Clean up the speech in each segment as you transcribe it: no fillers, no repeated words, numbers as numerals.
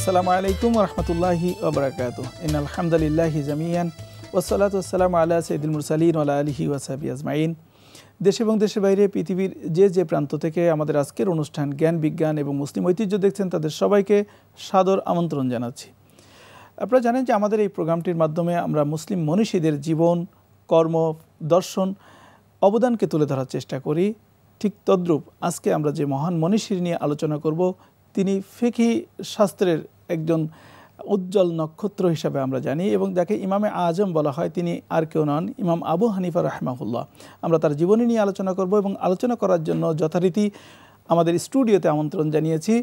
আসসালামু আলাইকুম ওয়া রাহমাতুল্লাহি ওয়া বারাকাতুহু। ইন্নাল হামদালিল্লাহি জামিআন ওয়াসসালাতু ওয়াসসালামু আলা সাইয়্যিদিল মুরসালিন ওয়া আলা আলিহি ওয়া সাহবিহি আজমাইন। দেশ এবং দেশের বাইরে পৃথিবীর যে প্রান্ত থেকে আমাদের আজকের অনুষ্ঠান জ্ঞান বিজ্ঞান এবং মুসলিম ঐতিহ্য দেখছেন তাদের সবাইকে সাদর আমন্ত্রণ জানাচ্ছি। আপনারা জানেন যে আমাদের এই প্রোগ্রামটির মাধ্যমে আমরা মুসলিম মনীষীদের জীবন, কর্ম, দর্শন, অবদানকে তুলে ধরার চেষ্টা করি। ঠিক তদ্রূপ আজকে আমরা যে মহান মনীষী নিয়ে আলোচনা করব, তিনি ফিকহি শাস্ত্রের একজন উজ্জ্বল নক্ষত্র হিসাবে আমরা জানি এবং যাকে ইমামে আজম বলা হয়, তিনি আর কেউ নন, ইমাম আবু হানিফা রাহিমাহুল্লাহ। আমরা তার জীবনী নিয়ে আলোচনা করব এবং আলোচনা করার জন্য যথারীতি আমাদের স্টুডিওতে আমন্ত্রণ জানিয়েছি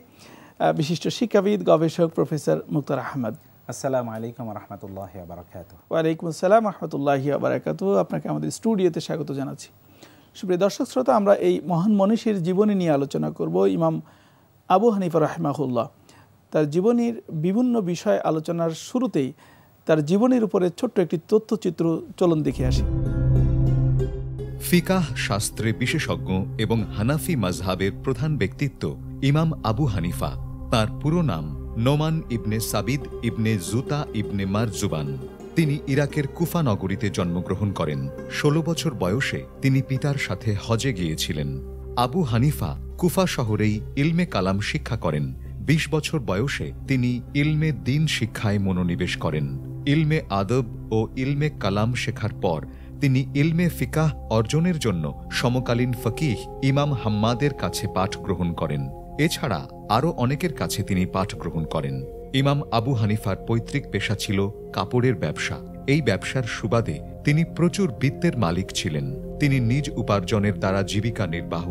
বিশিষ্ট শিক্ষাবিদ, গবেষক প্রফেসর মুক্তার আহমদ। আসসালামু আলাইকুম ওয়া রাহমাতুল্লাহি ওয়া বারাকাতুহু। ওয়ালাইকুম আসসালাম ওয়া রাহমাতুল্লাহি ওয়া বারাকাতুহু। আপনাকে আমাদের স্টুডিওতে স্বাগত জানাচ্ছি। সুপ্রিয় দর্শক শ্রোতা, আমরা এই মহান মনীষীর জীবনী নিয়ে আলোচনা করব। ইমাম আবু হানিফা রাহিমাহুল্লাহ তার জীবনীর বিভিন্ন বিষয় আলোচনার শুরুতেই তার জীবনীর উপরে ছোট্ট একটি তথ্যচিত্র চলন দেখে আসি। ফিকাহ শাস্ত্রে বিশেষজ্ঞ এবং হানাফি মাজহাবের প্রধান ব্যক্তিত্ব ইমাম আবু হানিফা। তার পুরো নাম নোমান ইবনে সাবিদ ইবনে জুতা ইবনে মারজুবান। তিনি ইরাকের কুফা নগরীতে জন্মগ্রহণ করেন। 16 বছর বয়সে তিনি পিতার সাথে হজে গিয়েছিলেন। আবু হানিফা কুফা শহরেই ইলমে কালাম শিক্ষা করেন। 20 বছর বয়সে তিনি ইলমে দ্বীন শিক্ষায় মনোনিবেশ করেন। ইলমে আদব ও ইলমে কালাম শেখার পর তিনি ইলমে ফিকাহ অর্জনের জন্য সমকালীন ফকিহ ইমাম হাম্মাদের কাছে পাঠ গ্রহণ করেন। এছাড়া আরও অনেকের কাছে তিনি পাঠ গ্রহণ করেন। ইমাম আবু হানিফার পৈতৃক পেশা ছিল কাপড়ের ব্যবসা। এই ব্যবসার সুবাদে তিনি প্রচুর বিত্তের মালিক ছিলেন। তিনি নিজ উপার্জনের দ্বারা জীবিকা নির্বাহ,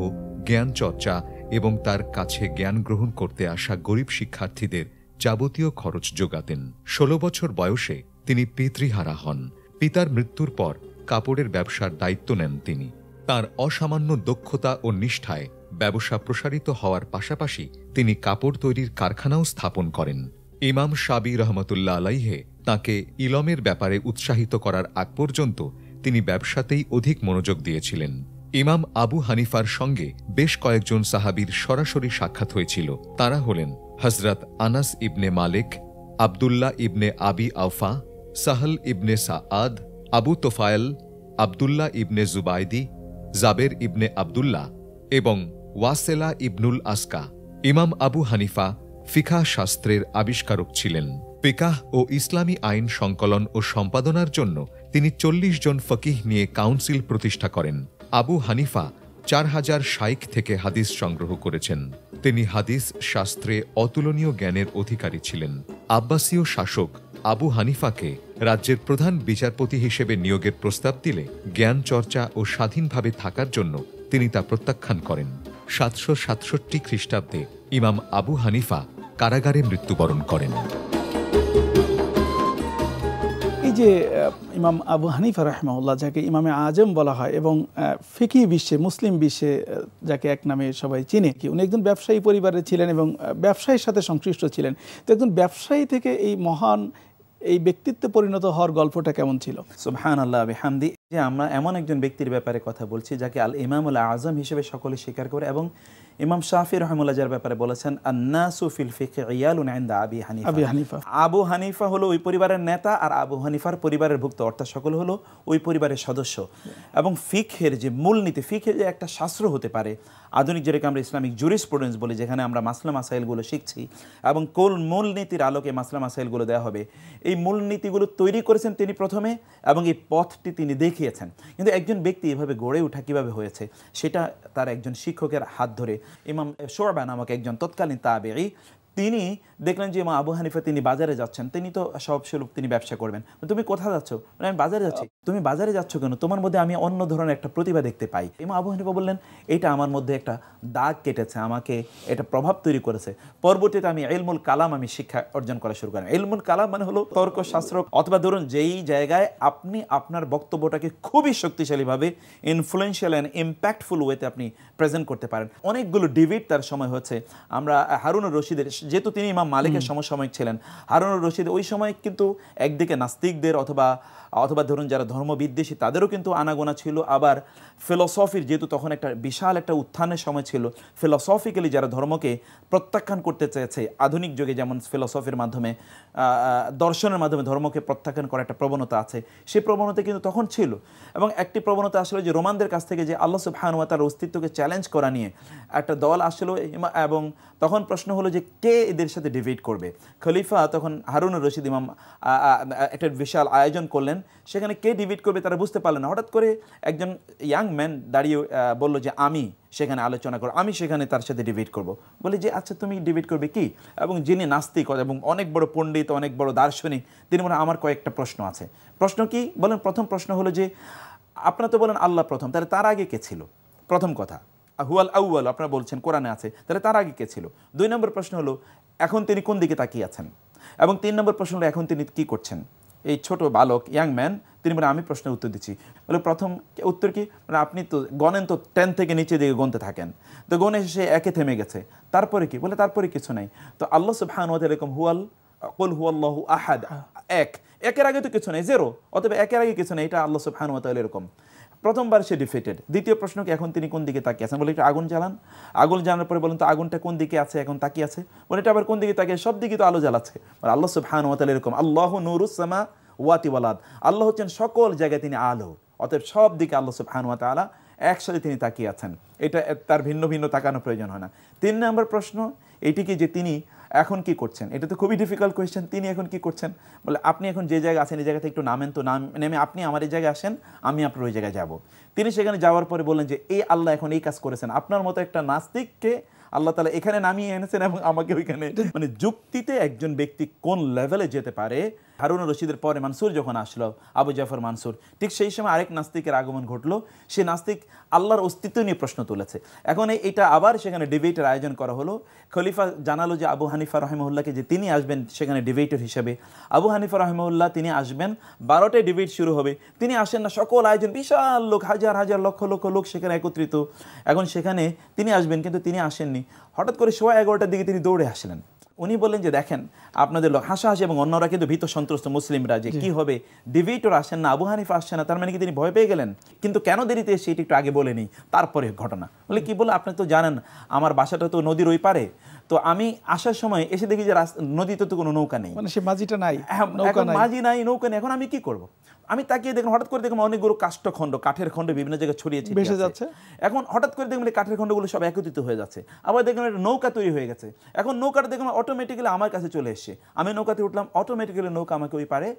জ্ঞান চর্চা এবং তার কাছে জ্ঞান গ্রহণ করতে আসা গরিব শিক্ষার্থীদের যাবতীয় খরচ যোগাতেন। 16 বছর বয়সে তিনি পিতৃহারা হন। পিতার মৃত্যুর পর কাপড়ের ব্যবসার দায়িত্ব নেন তিনি। তার অসামান্য দক্ষতা ও নিষ্ঠায় ব্যবসা প্রসারিত হওয়ার পাশাপাশি তিনি কাপড় তৈরির কারখানাও স্থাপন করেন। ইমাম শাবি রহমতুল্লাহ আলাইহে তাঁকে ইলমের ব্যাপারে উৎসাহিত করার আগ পর্যন্ত তিনি ব্যবসাতেই অধিক মনোযোগ দিয়েছিলেন। ইমাম আবু হানিফার সঙ্গে বেশ কয়েকজন সাহাবীর সরাসরি সাক্ষাৎ হয়েছিল। তারা হলেন হজরত আনাস ইবনে মালিক, আবদুল্লাহ ইবনে আবি আওফা, সাহল ইবনে সাআদ, আবু তোফায়েল, আবদুল্লাহ ইবনে জুবাইদি, জাবের ইবনে আবদুল্লাহ এবং ওয়াসেলা ইবনুল আসকা। ইমাম আবু হানিফা ফিকাহ শাস্ত্রের আবিষ্কারক ছিলেন। ফিকাহ ও ইসলামী আইন সংকলন ও সম্পাদনার জন্য তিনি 40 জন ফকিহ নিয়ে কাউন্সিল প্রতিষ্ঠা করেন। আবু হানিফা 4000 শাইখ থেকে হাদিস সংগ্রহ করেছেন। তিনি হাদিস শাস্ত্রে অতুলনীয় জ্ঞানের অধিকারী ছিলেন। আব্বাসীয় শাসক আবু হানিফাকে রাজ্যের প্রধান বিচারপতি হিসেবে নিয়োগের প্রস্তাব দিলে জ্ঞান চর্চা ও স্বাধীনভাবে থাকার জন্য তিনি তা প্রত্যাখ্যান করেন। 767 খ্রিস্টাব্দে ইমাম আবু হানিফা কারাগারে মৃত্যুবরণ করেন। এই যে ইমাম আবু হানিফা রাহিমাহুল্লাহ, যাকে ইমামে আজম বলা হয় এবং ফিকহি বিশ্বে, মুসলিম বিশ্বে যাকে এক নামে সবাই চিনে, কি উনি একজন ব্যবসায়ী পরিবারে ছিলেন এবং ব্যবসায়ীর সাথে সংশ্লিষ্ট ছিলেন। তো একজন ব্যবসায়ী থেকে এই মহান এই ব্যক্তিত্বে পরিণত হওয়ার গল্পটা কেমন ছিল? সুবহানাল্লাহ বিহামদি। যে আমরা এমন একজন ব্যক্তির ব্যাপারে কথা বলছি যাকে আল ইমামুল আজম হিসেবে সকলে স্বীকার করে এবং ইমাম শাফি রাহিমাহুল্লাহ যার ব্যাপারে বলেছেন আন্নাসু ফিল ফিকহি ইয়ালুন ইনদা আবি হানিফা। আবু হানিফা হলো ওই পরিবারের নেতা আর আবু হানিফার পরিবারের ভুক্ত, অর্থাৎ সকল হলো ওই পরিবারের সদস্য। এবং ফিকহের যে মূলনীতি, ফিকহের যে একটা শাস্ত্র হতে পারে, আধুনিক যেটাকে আমরা ইসলামিক জুরিসপ্রুডেন্স বলি, যেখানে আমরা মাসলা মাসাইলগুলো শিখছি এবং কোন মূলনীতির আলোকে মাসলা মাসাইলগুলো দেওয়া হবে, এই মূলনীতিগুলো তৈরি করেছেন তিনি প্রথমে এবং এই পথটি তিনি দেখিয়েছেন। কিন্তু একজন ব্যক্তি এভাবে গড়ে ওঠা কীভাবে হয়েছে সেটা তার একজন শিক্ষকের হাত ধরে। ইমাম শুআবা নামক একজন তৎকালীন তাবেঈ, তিনি দেখলেন যে ইমাম আবু হানিফা তিনি বাজারে যাচ্ছেন, তিনি তো সব স্বরূপ তিনি ব্যবসা করবেন। তুমি কোথায় যাচ্ছ? আমি বাজারে যাচ্ছি। তুমি বাজারে যাচ্ছ কেন? তোমার মধ্যে আমি অন্য ধরনের একটা প্রতিভা দেখতে পাই। ইমাম আবু হানিফা বললেন, এটা আমার মধ্যে একটা দাগ কেটেছে, আমাকে এটা প্রভাব তৈরি করেছে। পরবর্তীতে আমি ইলমুল কালাম আমি শিক্ষা অর্জন করা শুরু করেন। ইলমুল কালাম মানে হলো তর্কশাস্ত্র, অথবা ধরুন যেই জায়গায় আপনি আপনার বক্তব্যটাকে খুবই শক্তিশালীভাবে ইনফ্লুয়েন্সিয়াল অ্যান্ড ইম্প্যাক্টফুল ওয়েতে আপনি প্রেজেন্ট করতে পারেন। অনেকগুলো ডিবেট তার সময় হচ্ছে। আমরা হারুনুর রশিদের যেহেতু তিনি ইমাম মালিকের সমসাময়িক ছিলেন, হারুনুর রশিদ ওই সময় কিন্তু একদিকে নাস্তিকদের অথবা ধরুন যারা ধর্মবিদ্বেষী তাদেরও কিন্তু আনাগোনা ছিল, আবার ফিলসফির যেহেতু তখন একটা বিশাল একটা উত্থানের সময় ছিল, ফিলসফিক্যালি যারা ধর্মকে প্রত্যাখ্যান করতে চেয়েছে আধুনিক যুগে, যেমন ফিলসফির মাধ্যমে দর্শনের মাধ্যমে ধর্মকে প্রত্যাখ্যান করার একটা প্রবণতা আছে, সেই প্রবণতা কিন্তু তখন ছিল। এবং একটি প্রবণতা আসলে যে রোমানদের কাছ থেকে যে আল্লাহ সুবহানাহু ওয়া তাআলার অস্তিত্বকে চ্যালেঞ্জ করা নিয়ে একটা দল আসলো, এবং তখন প্রশ্ন হলো যে কে এদের সাথে ডিবেট করবে। খলিফা তখন হারুনুর রশিদ ইমাম একটা বিশাল আয়োজন করলেন, সেখানে কে ডিবেট করবে তারা বুঝতে পারলেন না। হঠাৎ করে একজন ইয়াং ম্যান দাঁড়িয়ে বলল যে আমি সেখানে আলোচনা করব, আমি সেখানে তার সাথে ডিবেট করব। বলে যে আচ্ছা তুমি ডিবেট করবে কি? এবং যিনি নাস্তিক এবং অনেক বড় পণ্ডিত, অনেক বড় দার্শনিক, তিনি বলেন আমার কয়েকটা প্রশ্ন আছে। প্রশ্ন কি বলেন? প্রথম প্রশ্ন হলো যে আপনারা তো বলেন আল্লাহ প্রথম, তাহলে তার আগে কে ছিল? প্রথম কথা, হুয়াল আউয়াল আপনারা বলছেন, কোরআনে আছে, তাহলে তার আগে কে ছিল? 2 নম্বর প্রশ্ন হলো এখন তিনি কোন দিকে তাকিয়ে আছেন? এবং 3 নম্বর প্রশ্ন হলো এখন তিনি কি করছেন? এই ছোট বালক ইয়াং ম্যান তিনি বলে আমি প্রশ্নের উত্তর দিচ্ছি। বলে প্রথম উত্তর কি? মানে আপনি তো গণেন, তো 10 থেকে নিচে দিকে গুনতে থাকেন, তো গণে সে একে থেমে গেছে। তারপরে কি? বলে তারপরে কিছু নাই। তো আল্লাহ সুবহানাহু ওয়া তাআলা এরকম কুল হুয়াল্লাহু আহাদ, একের আগে তো কিছু নাই, জিরো, অতএব একের আগে কিছু নাই, এটা আল্লাহ সুবহানাহু ওয়া তাআলা এরকম। প্রথমবার সে ডিফিটেড। দ্বিতীয় প্রশ্ন কি? এখন তিনি কোন দিকে তাকিয়ে আছেন? বলে একটু আগুন জ্বালান। আগুন জ্বালানোর পরে বলেন তো আগুনটা কোন দিকে আছে এখন তাকিয়ে আছে? বলে এটা আবার কোন দিকে তাকিয়ে? সব দিকে তো আলো জ্বালাচ্ছে। আল্লাহ সুবহানাহু ওয়া তাআলা এরকম, আল্লাহু নূরুস সামাওয়াতি ওয়াল আরদ, আল্লাহ হচ্ছেন সকল জায়গায় তিনি আলো, অতএব সব দিকে আল্লাহ সুবহানাহু ওয়া তাআলা একসাথে তিনি তাকিয়ে আছেন। এটা তার ভিন্ন ভিন্ন তাকানোর প্রয়োজন হয় না। 3 নম্বর প্রশ্ন এইটি কি যে তিনি এখন কি করছেন? এটা তো খুবই ডিফিকাল্ট কোয়েশ্চেন, তিনি এখন কি করছেন? বলে আপনি এখন যে জায়গায় আছেন এই জায়গাতে একটু নামেন, তো নেমে আপনি আমার এই জায়গায় আসেন, আমি আপনার ওই জায়গায় যাব। তিনি সেখানে যাওয়ার পরে বললেন যে এই আল্লাহ এখন এই কাজ করেছেন, আপনার মতো একটা নাস্তিককে আল্লাহ তাআলা এখানে নামিয়ে এনেছেন এবং আমাকে ওইখানে। মানে যুক্তিতে একজন ব্যক্তি কোন লেভেলে যেতে পারে। হারুনুর রশিদের পরে মানসুর যখন আসলো, আবু জাফর মানসুর, ঠিক সেই সময় আরেক নাস্তিকের আগমন ঘটলো। সে নাস্তিক আল্লাহর অস্তিত্ব নিয়ে প্রশ্ন তুলেছে। এখন এটা আবার সেখানে ডিবেটের আয়োজন করা হলো। খলিফা জানালো যে আবু হানিফা রাহিমাহুল্লাহকে যে তিনি আসবেন সেখানে ডিবেটর হিসেবে। আবু হানিফা রাহিমাহুল্লাহ তিনি আসবেন, 12টায় ডিবেট শুরু হবে। তিনি আসেন না, সকল আয়োজন, বিশাল লোক, হাজার হাজার লক্ষ লক্ষ লোক সেখানে একত্রিত। এখন সেখানে তিনি আসবেন, কিন্তু তিনি আসেননি। হঠাৎ করে 11:15টার দিকে তিনি দৌড়ে আসলেন। উনি বললেন যে দেখেন আপনাদের লোক হাসাহাসি, এবং অন্যরা কিন্তু ভীত সন্ত্রস্ত মুসলিমরা যে কি হবে, ডিবেটর আসেন না, আবু হানিফা আসছেন না, তার মানে কি তিনি ভয় পেয়ে গেলেন? কিন্তু কেন দেরিতে এসে এটি একটু আগে বলে নিই, তারপরে ঘটনা। বলে কি বলে? আপনি তো জানেন আমার বাসাটা তো নদীর ওই পারে, তো আমি আসার সময় এসে দেখি যে নদীতে তো কোনো নৌকা নেই, মানে সে মাঝিটা নাই, এখন মাঝি নাই, নৌকা নেই, এখন আমি কি করব? আমি তাকিয়ে দেখলাম, হঠাৎ করে দেখলাম অনেকগুলো কাষ্ঠখণ্ড, কাঠের খণ্ড বিভিন্ন জায়গায় ছড়িয়ে ছিটিয়ে যাচ্ছে। এখন হঠাৎ করে দেখলাম কাঠের খণ্ডগুলো সব একত্রিত হয়ে যাচ্ছে। আবার দেখলাম একটা নৌকা তৈরি হয়ে গেছে। এখন নৌকাটা দেখলাম অটোমেটিক্যালি আমার কাছে চলে এসছে। আমি নৌকাতে উঠলাম, অটোমেটিক্যালি নৌকা আমাকে ওই পারে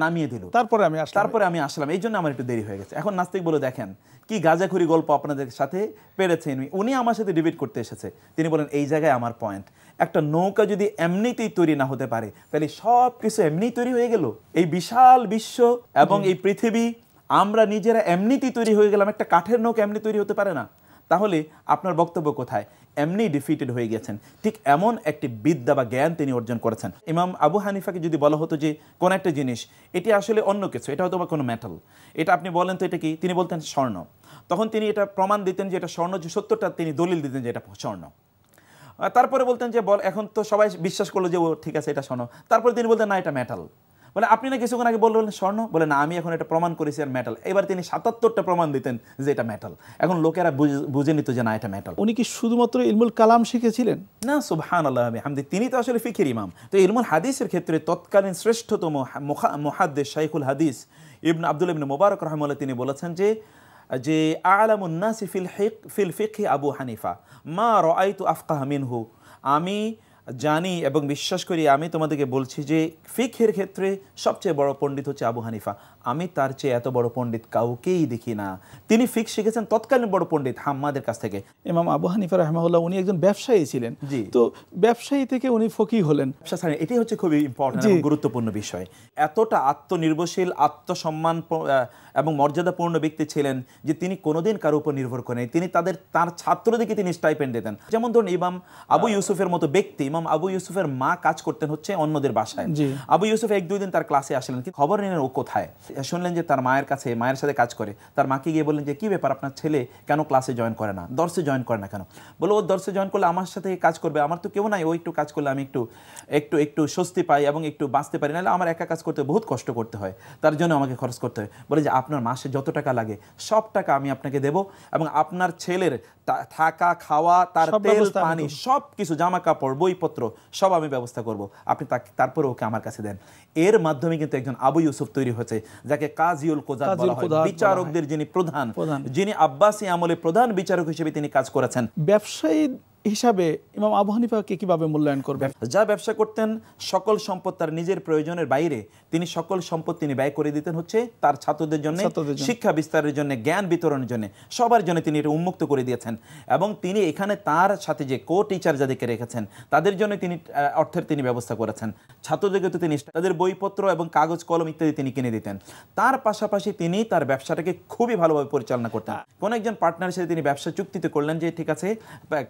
নামিয়ে দিল। তারপরে আমি আসলাম, এই জন্য আমার একটু দেরি হয়ে গেছে। এখন নাস্তিক বলে দেখেন কি গাজাখুরি গল্প আপনাদের সাথে পেরেছেন। উনি আমার সাথে ডিবেট করতে এসেছে। তিনি বলেন এই জায়গায় আমার পয়েন্ট, একটা নৌকা যদি এমনিতেই তৈরি না হতে পারে তাহলে সব কিছু এমনিই তৈরি হয়ে গেল। এই বিশাল বিশ্ব এবং এই পৃথিবী আমরা নিজেরা এমনিতেই তৈরি হয়ে গেলাম, একটা কাঠের নৌকা এমনি তৈরি হতে পারে না। তাহলে আপনার বক্তব্য কোথায়? এমনি ডিফিটেড হয়ে গেছেন। ঠিক এমন একটি বিদ্যা বা জ্ঞান তিনি অর্জন করেছেন। ইমাম আবু হানিফাকে যদি বলা হতো যে কোন একটা জিনিস এটি আসলে অন্য কিছু, এটা হয়তো বা কোনো মেটাল, এটা আপনি বলেন তো এটা কি, তিনি বলতেন স্বর্ণ। তখন তিনি এটা প্রমাণ দিতেন যে এটা স্বর্ণ, যে সত্যটা তিনি দলিল দিতেন যে এটা স্বর্ণ। তারপরে বলতেন যে বল, এখন তো সবাই বিশ্বাস করলো যে ও ঠিক আছে এটা স্বর্ণ। তারপরে তিনি বলতেন না এটা মেটাল। বলে আপনি না কিছুক্ষণ আগে বললেন স্বর্ণ, বলে না আমি এখন এটা প্রমাণ করেছি আর মেটাল। এবার তিনি 77টা প্রমাণ দিতেন যে এটা মেটাল। এখন লোকেরা বুঝে নিত যে না এটা মেটাল। উনি কি শুধুমাত্র ইলমুল কালাম শিখেছিলেন? না, সুবহানাল্লাহ হামদি, তিনি তো আসলে ফিকির ইমাম। তো ইলমুল হাদিসের ক্ষেত্রে তৎকালীন শ্রেষ্ঠতম মুহাদ্দিস শাইখুল হাদিস ইবনে আব্দুল্লাহ ইবনে মুবারক রাহিমাহুল্লাহ তিনি বলেছেন যে আ'লামুন নাসি ফিল ফিকহি আবু হানিফা মা রাআইতু আফকাহ মিনহু। আমি জানি এবং বিশ্বাস করি, আমি তোমাদেরকে বলছি যে ফিকহের ক্ষেত্রে সবচেয়ে বড় পণ্ডিত হচ্ছে আবু হানিফা। আমি তার চেয়ে এত বড় পণ্ডিত কাউকেই দেখি না। তিনি ফিক শিখেছেন তৎকালীন বড় পণ্ডিত হাম্মাদের কাছ থেকে। ইমাম আবু হানিফা রাহিমাহুল্লাহ উনি একজন ব্যবসায়ী ছিলেন। তো ব্যবসায়ী থেকে উনি ফকিহ হলেন। এটি হচ্ছে খুবই ইম্পর্টেন্ট এবং গুরুত্বপূর্ণ বিষয়। এতটা আত্মনির্ভরশীল, আত্মসম্মান এবং মর্যাদাপূর্ণ ব্যক্তি ছিলেন যে তিনি কোনোদিন কারো উপর নির্ভর করেন। তিনি তার ছাত্রদেরকে তিনি স্টাইপেন্ড দিতেন। যেমন ধরুন ইমাম আবু ইউসুফের মতো ব্যক্তি, ইমাম ইমাম আবু ইউসুফের মা কাজ করতেন হচ্ছে অন্যদের বাসায়। আবু ইউসুফ 1-2 দিন তার ক্লাসে আসলেন, কি খবর নিলেন ও কোথায়, শুনলেন যে তার মায়ের কাছে, মায়ের সাথে কাজ করে। তার মাকে গিয়ে বললেন যে কি ব্যাপার, আপনার ছেলে কেন ক্লাসে জয়েন করে না, দর্শে জয়েন করে না কেন? বলে ও দর্শে জয়েন করলে আমার সাথে কাজ করবে, আমার তো কেউ নাই, ও একটু কাজ করলে আমি একটু স্বস্তি পাই এবং একটু বাঁচতে পারি, নাহলে আমার একা কাজ করতে বহুত কষ্ট করতে হয়, তার জন্য আমাকে খরচ করতে হয়। বলে যে আপনার মাসে যত টাকা লাগে সব টাকা আমি আপনাকে দেব, এবং আপনার ছেলের থাকা খাওয়া, তার তেল পানি সব কিছু, জামা কাপড় বইপত্র সব আমি ব্যবস্থা করব, আপনি তারপরে ওকে আমার কাছে দেন। এর মাধ্যমে কিন্তু একজন আবু ইউসুফ তৈরি হয়েছে, যাকে কাজিউল কোজাত বলা হয়, বিচারকদের যিনি প্রধান, যিনি আব্বাসী আমলে প্রধান বিচারক হিসেবে তিনি কাজ করেছেন। ব্যবসায়ী হিসাবে ইমাম আবু হানিফাকে কিভাবে মূল্যায়ন করবেন? যা ব্যবসা করতেন, সকল সম্পদ তার নিজের প্রয়োজনের বাইরে তিনি সকল সম্পদ তিনি ব্যয় করে দিতেন হচ্ছে তার ছাত্রদের জন্য, শিক্ষা বিস্তারের জন্য, জ্ঞান বিতরণের জন্য, সবার জন্য তিনি এটা উন্মুক্ত করে দিয়েছেন। এবং তিনি এখানে তার সাথে যে কো টিচার যাদেরকে রেখেছেন তাদের জন্য তিনি অর্থের তিনি ব্যবস্থা করেছেন। ছাত্রদেরকে তো তিনি তাদের বইপত্র এবং কাগজ কলম ইত্যাদি তিনি কিনে দিতেন। তার পাশাপাশি তিনি তার ব্যবসাটাকে খুবই ভালোভাবে পরিচালনা করতেন। কোন একজন পার্টনারের সাথে তিনি ব্যবসা চুক্তিতে করলেন যে ঠিক আছে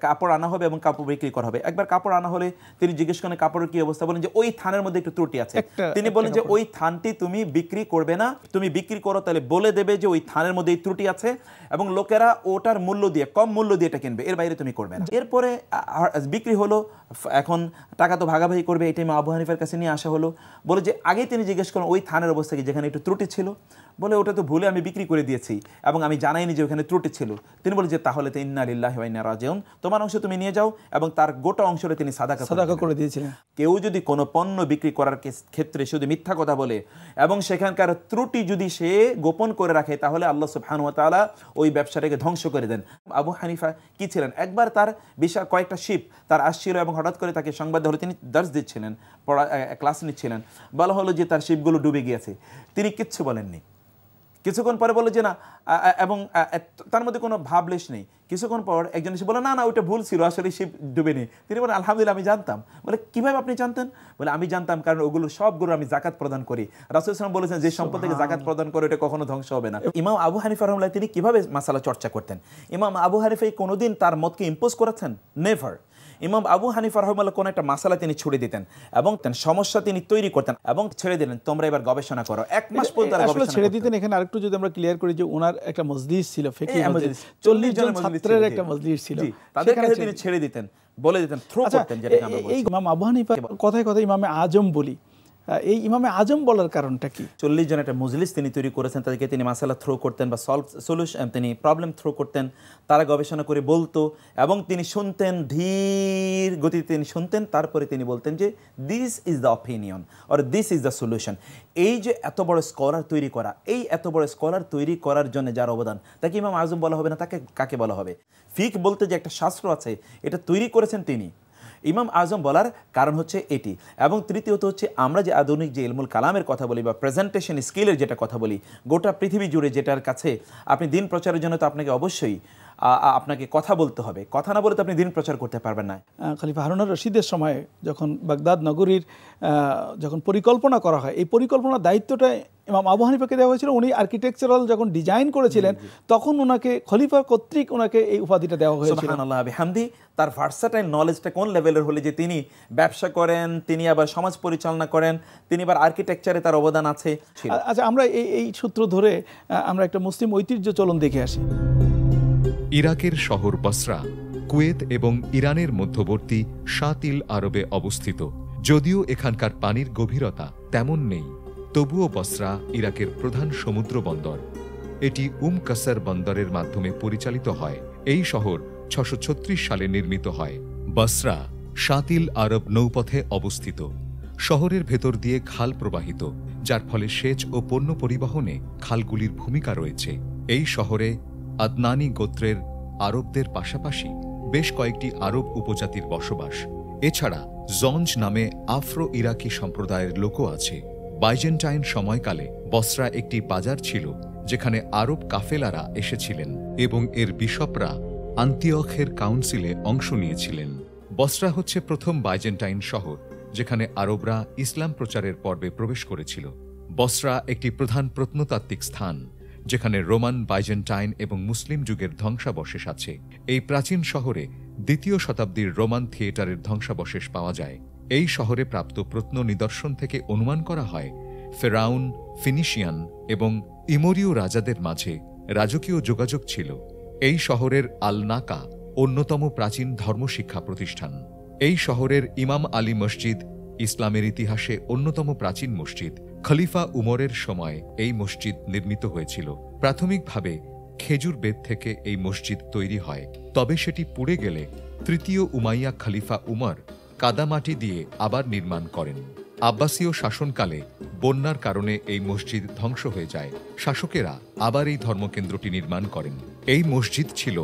কাপড় আনা হবে এবং কাপড় বিক্রি করা হবে। একবার কাপড় আনা হলে তিনি জিজ্ঞেস করেন কাপড়ের কি অবস্থা, বলেন যে ওই থানের মধ্যে একটু ত্রুটি আছে। তিনি বলেন যে ওই থানটি তুমি বিক্রি করবে না, তুমি বিক্রি করো তাহলে বলে দেবে যে ওই থানের মধ্যে এই ত্রুটি আছে, এবং লোকেরা ওটার মূল্য দিয়ে, কম মূল্য দিয়ে এটা কিনবে, এর বাইরে তুমি করবে না। এরপরে বিক্রি হলো, এখন টাকা তো ভাগাভাগি করবে, এই টাইমে আবু হানিফার কাছে নিয়ে আসা হলো। বলে যে আগে তিনি জিজ্ঞেস করেন ওই থানের অবস্থা কি, যেখানে একটু ত্রুটি ছিল? বলে ওটা তো ভুলে আমি বিক্রি করে দিয়েছি এবং আমি জানাইনি যে ওখানে ত্রুটি ছিল। তিনি বলে যে তাহলে তো ইন্না লিল্লাহি ওয়া ইন্না রাজিউন, তোমার অংশ তুমি নিয়ে যাও, এবং তার গোটা অংশটা তিনি সাদাকা করে দিয়েছিলেন। কেউ যদি কোনো পণ্য বিক্রি করার ক্ষেত্রে শুধু মিথ্যা কথা বলে এবং সেখানকার ত্রুটি যদি সে গোপন করে রাখে, তাহলে আল্লাহ সুবহানাহু ওয়া তাআলা ওই ব্যবসাটাকে ধ্বংস করে দেন। আবু হানিফা কি ছিলেন, একবার তার বিশাল কয়েকটা শিপ তার আসছিল এবং হঠাৎ করে তাকে সংবাদ হলো, তিনি দর্শ দিচ্ছিলেন, ক্লাস নিচ্ছিলেন, বলা হলো যে তার শিপগুলো ডুবে গিয়েছে। তিনি কিচ্ছু বলেননি। কিছুক্ষণ পরে বলে যে না, এবং তার মধ্যে কোনো ভাবলেশ নেই। কিছুক্ষণ পর একজন এসে বলে না না ওইটা ভুল ছিল, আসলে শিপ ডুবেনি। তিনি বলেন আলহামদুলিল্লাহ আমি জানতাম। বলে কিভাবে আপনি জানতেন? বলে আমি জানতাম কারণ ওগুলো সবগুলো আমি জাকাত প্রদান করি। রাসূল সাল্লাল্লাহু আলাইহি ওয়াসাল্লাম বলেছেন যে সম্পদ থেকে জাকাত প্রদান করে এটা কখনো ধ্বংস হবে না। ইমাম আবু হানিফা রাহিমাহুল্লাহ তিনি কিভাবে মাসালা চর্চা করতেন? ইমাম আবু হানিফা কোনোদিন তার মতকে ইম্পোজ করেছেন? নেভার। ইমাম আবু হানিফা রাহিমাহুল্লাহ কোন একটা মাসালা তিনি ছুড়ে দিতেন এবং সমস্যা তিনি তৈরি করতেন এবং ছেড়ে দিলেন, তোমরা এবার গবেষণা করো। এক মাস পর্যন্ত গবেষণা ছেড়ে দিতেন। এখানে আরেকটু যদি আমরা ক্লিয়ার করি যে ওনার একটা মজলিস ছিল, ফিকহি মজলিস, 40 জন ছাত্রের একটা মজলিস ছিল, তাদের কাছে তিনি ছেড়ে দিতেন, বলে দিতেন, থ্রো করতেন। যেটা আমরা বলছি এই ইমাম আবু হানিফা কথায় কথায় ইমামে আজম বলি, এই ইমামে আজম বলার কারণটা কি? 40 জন একটা মজলিস তিনি তৈরি করেছেন, তাদেরকে তিনি মাসালা থ্রো করতেন বা সলিউশন, তিনি প্রবলেম থ্রো করতেন, তারা গবেষণা করে বলতো এবং তিনি শুনতেন, ধীর গতিতে তিনি শুনতেন, তারপরে তিনি বলতেন যে this is the opinion or this is the solution. এই যে এত বড় স্কলার তৈরি করা, এই এত বড় স্কলার তৈরি করার জন্য যার অবদান, তাকে ইমাম আজম বলা হবে না, তাকে কাকে বলা হবে? ফিক বলতে যে একটা শাস্ত্র আছে, এটা তৈরি করেছেন তিনি। ইমাম আজম বলার কারণ হচ্ছে এটি। এবং তৃতীয়ত হচ্ছে আমরা যে আধুনিক যে ইলমুল কালামের কথা বলি বা প্রেজেন্টেশন স্কিলের যেটা কথা বলি, গোটা পৃথিবী জুড়ে যেটার কাছে আপনি দিন প্রচারের জন্য তো আপনাকে অবশ্যই আপনাকে কথা বলতে হবে, কথা না বলে তো আপনি দিন প্রচার করতে পারবেন না। খলিফা হারুন আর রশিদের সময়ে যখন বাগদাদ নগরীর যখন পরিকল্পনা করা হয়, এই পরিকল্পনার দায়িত্বটা ইমাম আবু হানিফাকে দেওয়া হয়েছিল। উনি আর্কিটেকচারাল যখন ডিজাইন করেছিলেন তখন ওনাকে খলিফা কর্তৃক ওনাকে এই উপাধিটা দেওয়া হয়েছিল। সুবহানাল্লাহ বিহামদি। তার ভার্সাটাইল নলেজটা কোন লেভেলের হলে যে তিনি ব্যবসা করেন, তিনি আবার সমাজ পরিচালনা করেন, তিনি আবার আর্কিটেকচারে তার অবদান আছে। আচ্ছা, আমরা এই সূত্র ধরে আমরা একটা মুসলিম ঐতিহ্য চলন দেখে আসি। ইরাকের শহর বসরা কুয়েত এবং ইরানের মধ্যবর্তী শাতিল আরবে অবস্থিত। যদিও এখানকার পানির গভীরতা তেমন নেই, তবুও বসরা ইরাকের প্রধান সমুদ্র বন্দর। এটি কাসার বন্দরের মাধ্যমে পরিচালিত হয়। এই শহর 636 সালে নির্মিত হয়। বসরা শাতিল আরব নৌপথে অবস্থিত। শহরের ভেতর দিয়ে খাল প্রবাহিত, যার ফলে সেচ ও পণ্য পরিবহনে খালগুলির ভূমিকা রয়েছে। এই শহরে আদনানি গোত্রের আরবদের পাশাপাশি বেশ কয়েকটি আরব উপজাতির বসবাস। এছাড়া জঞ্জ নামে আফ্রো ইরাকি সম্প্রদায়ের লোকও আছে। বাইজেন্টাইন সময়কালে বসরা একটি বাজার ছিল যেখানে আরব কাফেলারা এসেছিলেন এবং এর বিশপরা আন্তিওখের কাউন্সিলে অংশ নিয়েছিলেন। বসরা হচ্ছে প্রথম বাইজেন্টাইন শহর যেখানে আরবরা ইসলাম প্রচারের পর্বে প্রবেশ করেছিল। বসরা একটি প্রধান প্রত্নতাত্ত্বিক স্থান। যেখানে রোমান, বাইজেন্টাইন এবং মুসলিম যুগের ধ্বংসাবশেষ আছে। এই প্রাচীন শহরে 2য় শতাব্দীর রোমান থিয়েটারের ধ্বংসাবশেষ পাওয়া যায়। এই শহরে প্রাপ্ত প্রত্ননিদর্শন থেকে অনুমান করা হয় ফেরাউন, ফিনিশিয়ান এবং ইমোরীয় রাজাদের মাঝে রাজকীয় যোগাযোগ ছিল। এই শহরের আল নাকা অন্যতম প্রাচীন ধর্মশিক্ষা প্রতিষ্ঠান। এই শহরের ইমাম আলী মসজিদ ইসলামের ইতিহাসে অন্যতম প্রাচীন মসজিদ। খলিফা উমরের সময় এই মসজিদ নির্মিত হয়েছিল। প্রাথমিকভাবে খেজুর বেত থেকে এই মসজিদ তৈরি হয়, তবে সেটি পুড়ে গেলে 3য় উমাইয়া খলিফা উমর কাদামাটি দিয়ে আবার নির্মাণ করেন। আব্বাসীয় শাসনকালে বন্যার কারণে এই মসজিদ ধ্বংস হয়ে যায়। শাসকেরা আবার এই ধর্মকেন্দ্রটি নির্মাণ করেন। এই মসজিদ ছিল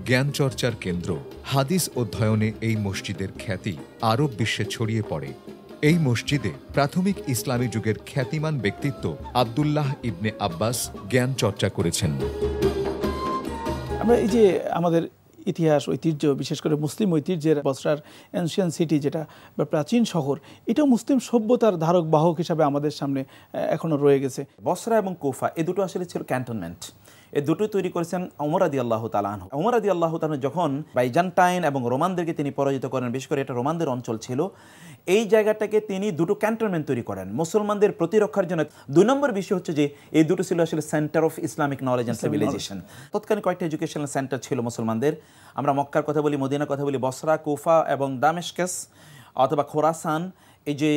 জ্ঞানচর্চার কেন্দ্র। হাদিস অধ্যয়নে এই মসজিদের খ্যাতি আরব বিশ্বে ছড়িয়ে পড়ে। এই মসজিদে প্রাথমিক ইসলামী যুগের খ্যাতিমান ব্যক্তিত্ব আব্দুল্লাহ ইবনে আব্বাস জ্ঞান চর্চা করেছেন। আমরা এই যে আমাদের ইতিহাস, ঐতিহ্য, বিশেষ করে মুসলিম ঐতিহ্যের বসরার এনশিয়ান সিটি যেটা বা প্রাচীন শহর, এটাও মুসলিম সভ্যতার ধারক বাহক হিসাবে আমাদের সামনে এখনো রয়ে গেছে। বসরা এবং কুফা এই দুটো আসলে ছিল ক্যান্টনমেন্ট। এই দুটো তৈরি করেছেন ওমর রাদিয়াল্লাহু তাআলা আনহু। ওমর রাদিয়াল্লাহু তাআলা যখন বাইজেন্টাইন এবং রোমানদেরকে তিনি পরাজিত করেন, বিশেষ করে এটা রোমানদের অঞ্চল ছিল, এই জায়গাটাকে তিনি দুটো ক্যান্টনমেন্ট তৈরি করেন মুসলমানদের প্রতিরক্ষার জন্য। 2 নম্বর বিষয় হচ্ছে যে এই দুটো ছিল আসলে centre of Islamic knowledge and civilisation. তৎকালীন কয়েকটা এডুকেশনাল সেন্টার ছিল মুসলমানদের। আমরা মক্কার কথা বলি, মদিনার কথা বলি, বসরা, কুফা এবং দামেস্কাস অথবা খোরাসান, এই যে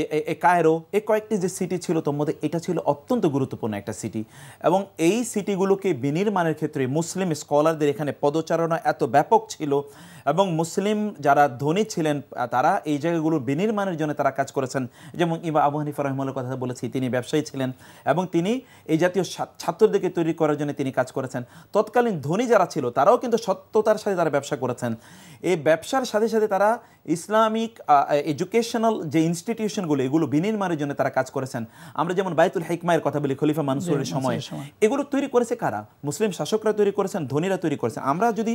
কায়রো, এই কয়েকটি যে সিটি ছিল তোর মধ্যে এটা ছিল অত্যন্ত গুরুত্বপূর্ণ একটা সিটি। এবং এই সিটিগুলোকে বিনির্মাণের ক্ষেত্রে মুসলিম স্কলারদের এখানে পদচারণা এত ব্যাপক ছিল এবং মুসলিম যারা ধনী ছিলেন তারা এই জায়গাগুলোর বিনির্মাণের জন্য তারা কাজ করেছেন। যেমন ইমাম আবু হানিফা রাহিমাহুল্লাহর কথা বলেছি, তিনি ব্যবসায়ী ছিলেন এবং তিনি এই জাতীয় ছাত্রদেরকে তৈরি করার জন্য তিনি কাজ করেছেন। তৎকালীন ধনী যারা ছিল তারাও কিন্তু সত্যতার সাথে তারা ব্যবসা করেছেন। এই ব্যবসার সাথে সাথে তারা ইসলামিক এডুকেশনাল যে ইনস্টিটিউশনগুলো এগুলো বিনির্মাণের জন্য তারা কাজ করেছেন। আমরা যেমন বাইতুল হিকমায়ের কথা বলি, খলিফা মানসুরের সময় এগুলো তৈরি করেছে কারা? মুসলিম শাসকরা তৈরি করেছেন, ধনীরা তৈরি করেছেন। আমরা যদি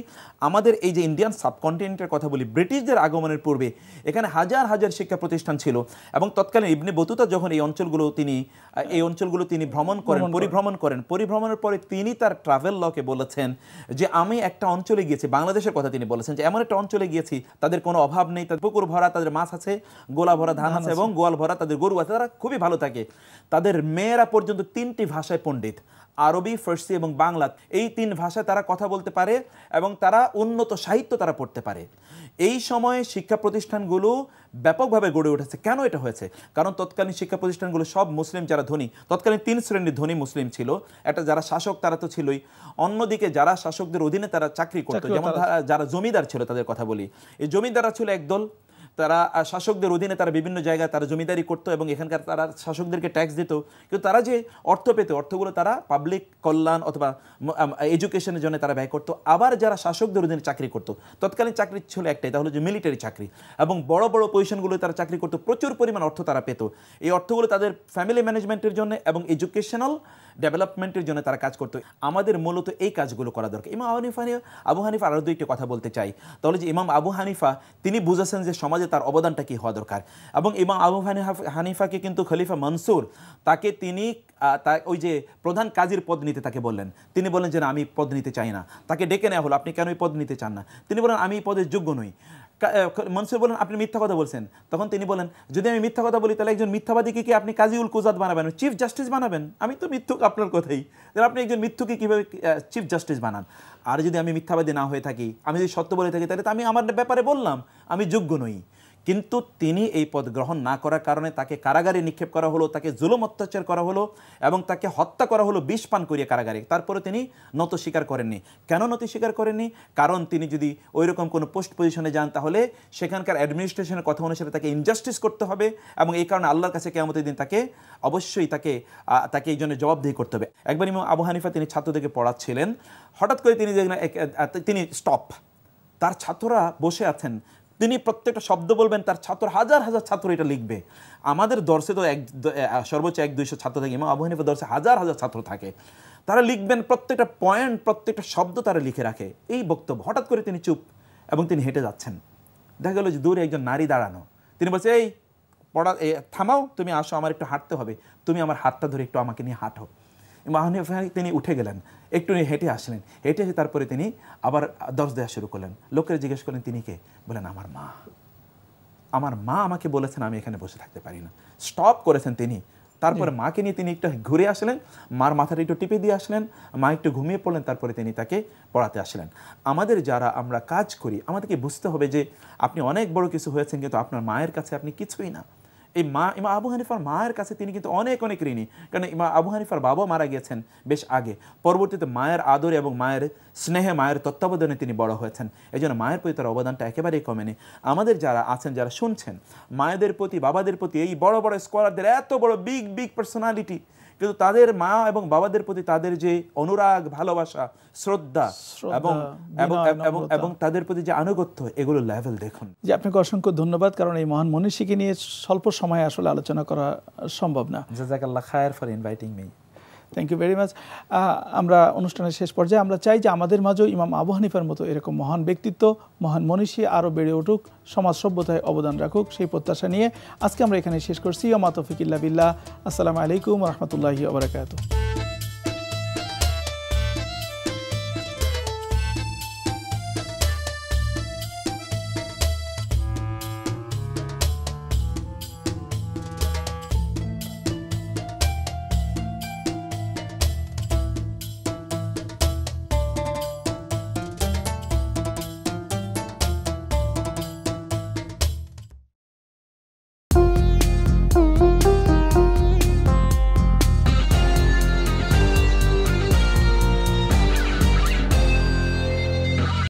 আমাদের এই যে ইন্ডিয়ান সাবকন্টিনেন্টের কথা বলি, ব্রিটিশদের আগমনের পূর্বে এখানে হাজার হাজার শিক্ষা প্রতিষ্ঠান ছিল এবং তৎকালীন ইবনে বতুতা যখন এই অঞ্চলগুলো তিনি পরিভ্রমণের পরে তিনি তার ট্রাভেল লকে বলেছেন যে আমি একটা অঞ্চলে গিয়েছি, বাংলাদেশের কথা তিনি বলেছেন যে এমন একটা অঞ্চলে গিয়েছি তাদের কোনো অভাব নেই, তাদের পুকুর ভরা, তাদের মাছ আছে, গোলা ভরা ধান আছে এবং গোয়াল ভরা তাদের গরু আছে, তারা খুবই ভালো থাকে। তাদের মেয়েরা পর্যন্ত 3টি ভাষায় পণ্ডিত, আরবি, ফার্সি এবং বাংলা, এই 3 ভাষায় তারা কথা বলতে পারে এবং তারা উন্নত সাহিত্য তারা পড়তে পারে। এই সময়ে শিক্ষা প্রতিষ্ঠানগুলো ব্যাপকভাবে গড়ে উঠেছে। কেন এটা হয়েছে? কারণ তৎকালীন শিক্ষা প্রতিষ্ঠানগুলো সব মুসলিম যারা ধনী, তৎকালীন 3 শ্রেণীর ধনী মুসলিম ছিল। একটা যারা শাসক তারা তো ছিলই, অন্যদিকে যারা শাসকদের অধীনে তারা চাকরি করতো, যেমন যারা জমিদার ছিল তাদের কথা বলি, এই জমিদাররা ছিল একদল, তারা শাসকদের অধীনে তারা বিভিন্ন জায়গায় তারা জমিদারি করতো এবং এখানকার তারা শাসকদেরকে ট্যাক্স দিত, কিন্তু তারা যে অর্থ পেত অর্থগুলো তারা পাবলিক কল্যাণ অথবা এডুকেশনের জন্য তারা ব্যয় করতো। আবার যারা শাসকদের অধীনে চাকরি করতো, তৎকালীন চাকরি ছিল একটাই, তা হলো যে মিলিটারি চাকরি, এবং বড় বড় পজিশনগুলো তারা চাকরি করতো, প্রচুর পরিমাণ অর্থ তারা পেত। এই অর্থগুলো তাদের ফ্যামিলি ম্যানেজমেন্টের জন্য এবং এডুকেশনাল ডেভেলপমেন্টের জন্য তারা কাজ করতো। আমাদের মূলত এই কাজগুলো করা দরকার। ইমাম আবু হানিফা আরও 2টি কথা বলতে চাই, তাহলে যে ইমাম আবু হানিফা তিনি বুঝেছেন যে সমাজে তার অবদানটা কি হওয়া দরকার। এবং ইমাম আবু হানিফাকে কিন্তু খলিফা মনসুর তাকে তিনি ওই যে প্রধান কাজীর পদ নিতে তাকে বললেন। তিনি বললেন যে না, আমি পদ নিতে চাই না। তাকে ডেকে নেওয়া হলো, আপনি কেন এই পদ নিতে চান না? তিনি বলেন আমি এই পদের যোগ্য নই। মনসুর বলেন আপনি মিথ্যা কথা বলছেন। তখন তিনি বলেন যদি আমি মিথ্যা কথা বলি তাহলে একজন মিথ্যাবাদীকে কি আপনি কাজী-উল কুজাত বানাবেন, চিফ জাস্টিস বানাবেন? আমি তো মিথ্যুক আপনার কথাই, তাহলে আপনি একজন মিথ্যুকে কীভাবে চিফ জাস্টিস বানান? আর যদি আমি মিথ্যাবাদী না হয়ে থাকি, আমি যদি সত্য বলে থাকি, তাহলে তো আমি আমার ব্যাপারে বললাম আমি যোগ্য নই। কিন্তু তিনি এই পদ গ্রহণ না করার কারণে তাকে কারাগারে নিক্ষেপ করা হলো, তাকে জুলুম অত্যাচার করা হলো এবং তাকে হত্যা করা হলো বিষ পান করিয়ে কারাগারে। তারপরে তিনি নত স্বীকার করেননি। কেন নত স্বীকার করেননি? কারণ তিনি যদি ওই রকম কোনো পোস্ট পজিশনে যান তাহলে সেখানকার অ্যাডমিনিস্ট্রেশনের কথা অনুসারে তাকে ইনজাস্টিস করতে হবে এবং এই কারণে আল্লাহর কাছে কিয়ামতের দিন তাকে অবশ্যই তাকে এই জন্য জবাবদিহি করতে হবে। একবার ইমাম আবু হানিফা তিনি ছাত্রদেরকে পড়াচ্ছিলেন, হঠাৎ করে তিনি স্টপ, তার ছাত্ররা বসে আছেন, তিনি প্রত্যেকটা শব্দ বলবেন, তার ছাত্র হাজার হাজার ছাত্র এটা লিখবে। আমাদের দর্শে তো সর্বোচ্চ 100-200 ছাত্র থাকে, ইমাম আবু হানিফা দর্শে হাজার হাজার ছাত্র থাকে, তারা লিখবেন প্রত্যেকটা পয়েন্ট, প্রত্যেকটা শব্দ তারা লিখে রাখে এই বক্তব্য। হঠাৎ করে তিনি চুপ এবং তিনি হেঁটে যাচ্ছেন। দেখা গেল যে দূরে একজন নারী দাঁড়ানো, তিনি বলছে এই থামাও, তুমি আসো, আমার একটু হাঁটতে হবে, তুমি আমার হাতটা ধরে একটু আমাকে নিয়ে হাঁটো। ইমাম আবু হানিফা তিনি উঠে গেলেন, একটু হেঁটে আসলেন, হেঁটে এসে তারপরে তিনি আবার দর্শ দেওয়া শুরু করলেন। লোকেরা জিজ্ঞেস করলেন তিনি কে? বলেন আমার মা, আমার মা আমাকে বলেছেন আমি এখানে বসে থাকতে পারি না। স্টপ করেছেন তিনি। তারপরে মাকে নিয়ে তিনি একটু ঘুরে আসলেন, মার মাথাটা একটু টিপে দিয়ে আসলেন, মা একটু ঘুমিয়ে পড়লেন, তারপরে তিনি তাকে পড়াতে আসলেন। আমাদের যারা আমরা কাজ করি আমাদেরকে বুঝতে হবে যে আপনি অনেক বড় কিছু হয়েছেন, কিন্তু আপনার মায়ের কাছে আপনি কিছুই না। এই মা, ইমাম আবু হানিফার মায়ের কাছে তিনি কিন্তু অনেক অনেক ঋণী, কারণ ইমাম আবু হানিফার বাবা মারা গিয়েছেন বেশ আগে, পরবর্তীতে মায়ের আদরে এবং মায়ের স্নেহে, মায়ের তত্ত্বাবধানে তিনি বড় হয়েছেন। এই জন্য মায়ের প্রতি তার অবদানটা একেবারেই কমেনি। আমাদের যারা আছেন, যারা শুনছেন, মায়েদের প্রতি, বাবাদের প্রতি, এই বড় বড় স্কলারদের, এত বড় বিগ বিগ পার্সোনালিটি, কিন্তু তাদের মা এবং বাবাদের প্রতি তাদের যে অনুরাগ, ভালোবাসা, শ্রদ্ধা এবং তাদের প্রতি যে আনুগত্য, এগুলো লেভেল দেখুন। যে আপনাকে অসংখ্য ধন্যবাদ, কারণ এই মহান মনীষীকে নিয়ে স্বল্প সময়ে আসলে আলোচনা করা সম্ভব না। জাযাকাল্লাহ খায়ের for inviting me. Thank you very much. আমরা অনুষ্ঠানের শেষ পর্যায়ে আমরা চাই যে আমাদের মাঝেও ইমাম আবু হানিফার মতো এরকম মহান ব্যক্তিত্ব, মহান মনীষী আরও বেড়ে উঠুক, সমাজ সভ্যতায় অবদান রাখুক, সেই প্রত্যাশা নিয়ে আজকে আমরা এখানে শেষ করছি। ওয়া মা তৌফিক ইল্লা বিল্লাহ। আসসালামু আলাইকুম ওয়া রাহমাতুল্লাহি ওয়া বারাকাতুহু।